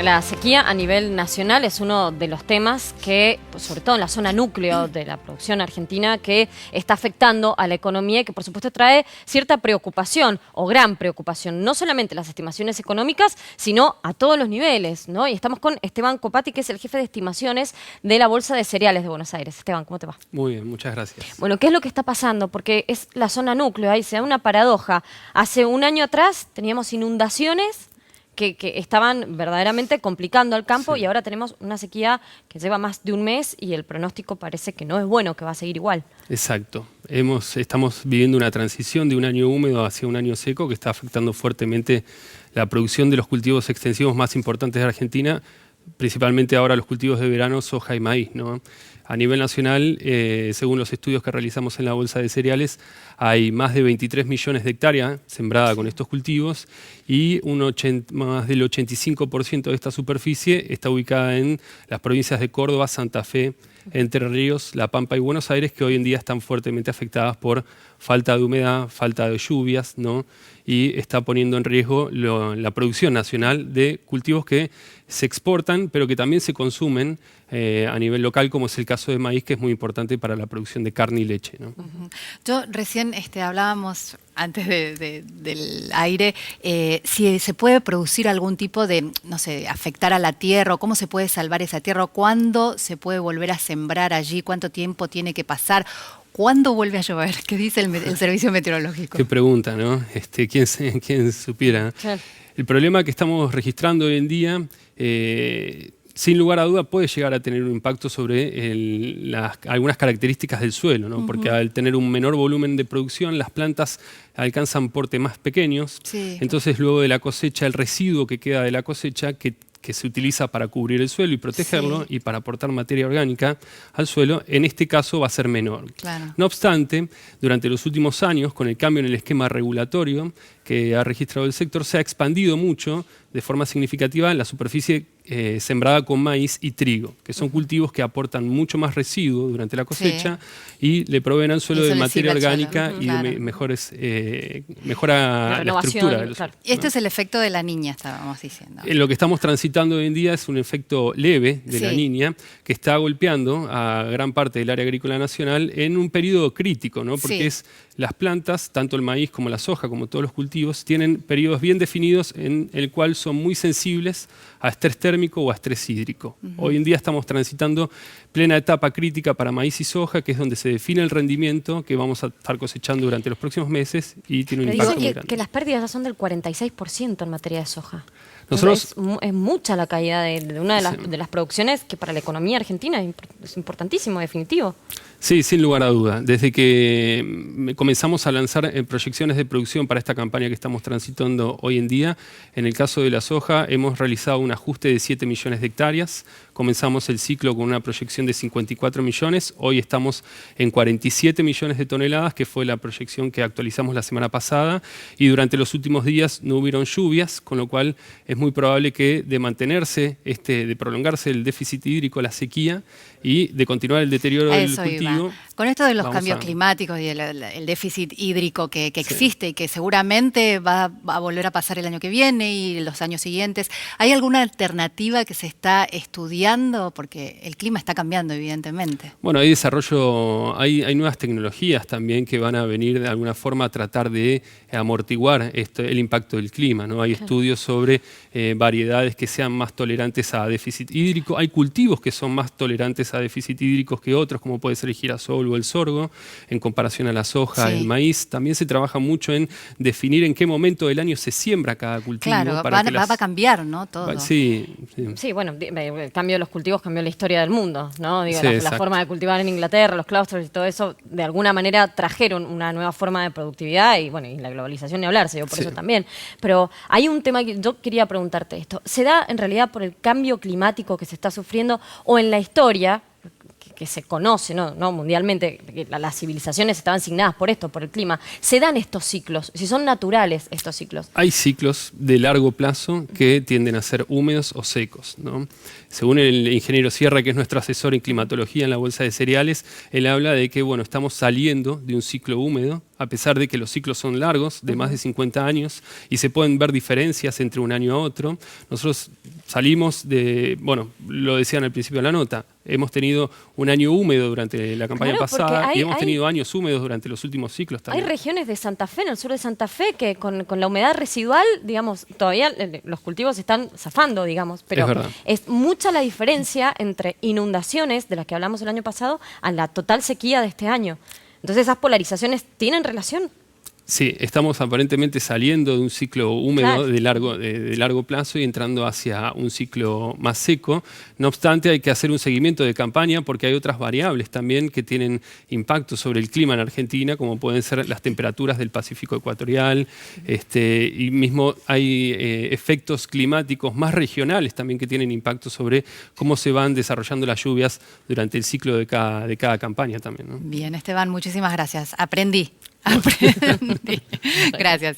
Bueno, la sequía a nivel nacional es uno de los temas que, pues, sobre todo en la zona núcleo de la producción argentina, que está afectando a la economía y que por supuesto trae cierta preocupación o gran preocupación, no solamente las estimaciones económicas, sino a todos los niveles, ¿no? Y estamos con Esteban Copati, que es el jefe de estimaciones de la Bolsa de Cereales de Buenos Aires. Esteban, ¿cómo te va? Muy bien, muchas gracias. Bueno, ¿qué es lo que está pasando? Porque es la zona núcleo, ahí se da una paradoja. Hace un año atrás teníamos inundaciones que estaban verdaderamente complicando al campo, sí, y ahora tenemos una sequía que lleva más de un mes y el pronóstico parece que no es bueno, que va a seguir igual. Exacto. Estamos viviendo una transición de un año húmedo hacia un año seco que está afectando fuertemente la producción de los cultivos extensivos más importantes de Argentina, principalmente ahora los cultivos de verano, soja y maíz, ¿no? A nivel nacional, según los estudios que realizamos en la Bolsa de Cereales, hay más de 23 millones de hectáreas sembradas con estos cultivos y más del 85% de esta superficie está ubicada en las provincias de Córdoba, Santa Fe, Entre Ríos, La Pampa y Buenos Aires, que hoy en día están fuertemente afectadas por falta de humedad, falta de lluvias, ¿no? Y está poniendo en riesgo la producción nacional de cultivos que se exportan, pero que también se consumen a nivel local, como es el caso de maíz, que es muy importante para la producción de carne y leche, ¿no? Yo recién hablábamos antes del aire, si se puede producir algún tipo de, no sé, afectar a la tierra, o cómo se puede salvar esa tierra, o cuándo se puede volver a sembrar allí, cuánto tiempo tiene que pasar. ¿Cuándo vuelve a llover? ¿Qué dice el servicio meteorológico? Qué pregunta, ¿no? ¿Quién supiera? Claro. El problema que estamos registrando hoy en día, sin lugar a duda, puede llegar a tener un impacto sobre algunas características del suelo, ¿no? Porque al tener un menor volumen de producción, las plantas alcanzan portes más pequeños. Sí. Entonces, luego de la cosecha, el residuo que queda de la cosecha, que se utiliza para cubrir el suelo y protegerlo, sí, y para aportar materia orgánica al suelo, en este caso va a ser menor. Claro. No obstante, durante los últimos años, con el cambio en el esquema regulatorio que ha registrado el sector, se ha expandido mucho, de forma significativa, la superficie sembrada con maíz y trigo, que son cultivos que aportan mucho más residuo durante la cosecha, sí, y le proveen al suelo de materia orgánica y claro, de mejora la estructura del suelo. Y este es el efecto de la niña, estábamos diciendo. Lo que estamos transitando hoy en día es un efecto leve de la niña que está golpeando a gran parte del área agrícola nacional en un periodo crítico, ¿no? Porque las plantas, tanto el maíz como la soja, como todos los cultivos, tienen periodos bien definidos en el cual son muy sensibles a estrés térmico o a estrés hídrico. Hoy en día estamos transitando plena etapa crítica para maíz y soja, que es donde se define el rendimiento que vamos a estar cosechando durante los próximos meses y tiene un impacto muy grande. Que las pérdidas ya son del 46% en materia de soja. Nosotros, es mucha la caída de una de las producciones que para la economía argentina es importantísimo, definitivo. Sí, sin lugar a duda. Desde que comenzamos a lanzar proyecciones de producción para esta campaña que estamos transitando hoy en día, en el caso de la soja hemos realizado un ajuste de 7 millones de hectáreas. Comenzamos el ciclo con una proyección de 54 millones, hoy estamos en 47 millones de toneladas, que fue la proyección que actualizamos la semana pasada, y durante los últimos días no hubieron lluvias, con lo cual es muy probable que de prolongarse el déficit hídrico, la sequía, y de continuar el deterioro del cultivo. Con esto de los cambios climáticos y el déficit hídrico que existe y que seguramente va a volver a pasar el año que viene y los años siguientes, ¿hay alguna alternativa que se está estudiando? Porque el clima está cambiando, evidentemente. Bueno, hay nuevas tecnologías también que van a venir de alguna forma a tratar de amortiguar el impacto del clima, ¿no? Hay estudios sobre variedades que sean más tolerantes a déficit hídrico, hay cultivos que son más tolerantes a déficit hídricos que otros, como puede ser el girasol o el sorgo, en comparación a la soja, el maíz. También se trabaja mucho en definir en qué momento del año se siembra cada cultivo. Claro, va a cambiar, ¿no? Todo. Sí, bueno, el cambio de los cultivos cambió la historia del mundo, ¿no? Digo, la forma de cultivar en Inglaterra, los claustros y todo eso, de alguna manera trajeron una nueva forma de productividad y la globalización ni hablarse, yo por eso también. Pero hay un tema que yo quería preguntarte esto. ¿Se da en realidad por el cambio climático que se está sufriendo o en la historia que se conoce, ¿no? Mundialmente, que las civilizaciones estaban asignadas por esto, por el clima? ¿Se dan estos ciclos? Si son naturales estos ciclos. Hay ciclos de largo plazo que tienden a ser húmedos o secos, ¿no? Según el ingeniero Sierra, que es nuestro asesor en climatología en la Bolsa de Cereales, él habla de que estamos saliendo de un ciclo húmedo a pesar de que los ciclos son largos, de más de 50 años, y se pueden ver diferencias entre un año a otro. Nosotros salimos de, bueno, lo decían al principio de la nota, hemos tenido un año húmedo durante la campaña pasada y hemos tenido años húmedos durante los últimos ciclos también. Hay regiones de Santa Fe, en el sur de Santa Fe, que con la humedad residual, digamos, todavía los cultivos están zafando, digamos, pero es mucha la diferencia entre inundaciones, de las que hablamos el año pasado, a la total sequía de este año. Entonces, ¿esas polarizaciones tienen relación? Sí, estamos aparentemente saliendo de un ciclo húmedo de largo plazo y entrando hacia un ciclo más seco. No obstante, hay que hacer un seguimiento de campaña porque hay otras variables también que tienen impacto sobre el clima en Argentina, como pueden ser las temperaturas del Pacífico ecuatorial, y mismo hay efectos climáticos más regionales también que tienen impacto sobre cómo se van desarrollando las lluvias durante el ciclo de cada campaña también, ¿no? Bien, Esteban, muchísimas gracias. Aprendí. Gracias.